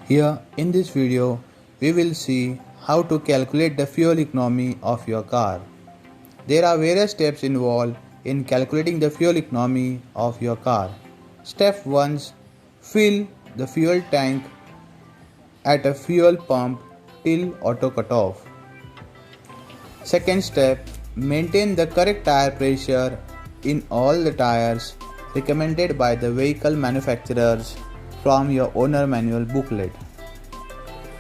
Here in this video, we will see how to calculate the fuel economy of your car. There are various steps involved in calculating the fuel economy of your car. Step 1. Fill the fuel tank at a fuel pump till auto cutoff. Second step, maintain the correct tire pressure in all the tires recommended by the vehicle manufacturers from your owner manual booklet.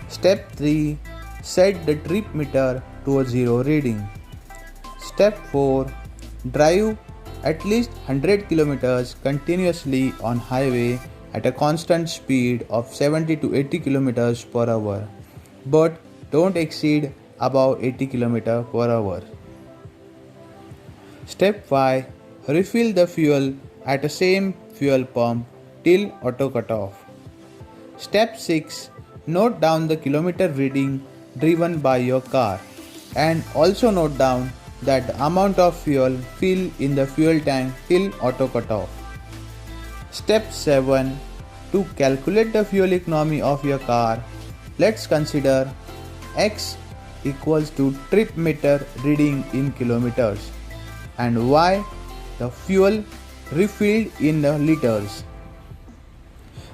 Step 3. Set the trip meter to a 0 reading. Step 4. Drive at least 100 km continuously on highway at a constant speed of 70 to 80 km per hour, but don't exceed above 80 km per hour. Step 5. Refill the fuel at the same fuel pump till auto cutoff. Step 6. Note down the kilometer reading driven by your car and also note down that the amount of fuel fill in the fuel tank till auto cutoff. Step 7. To calculate the fuel economy of your car, let's consider X equals to trip meter reading in kilometers and Y the fuel refilled in the liters.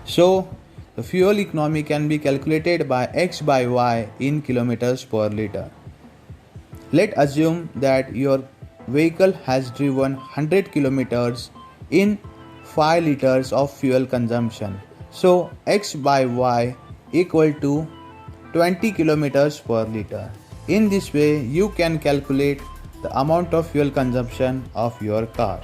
So the fuel economy can be calculated by X by Y in kilometers per liter. Let's assume that your vehicle has driven 100 kilometers in 5 liters of fuel consumption. So X by Y equal to 20 kilometers per liter. In this way, you can calculate the amount of fuel consumption of your car.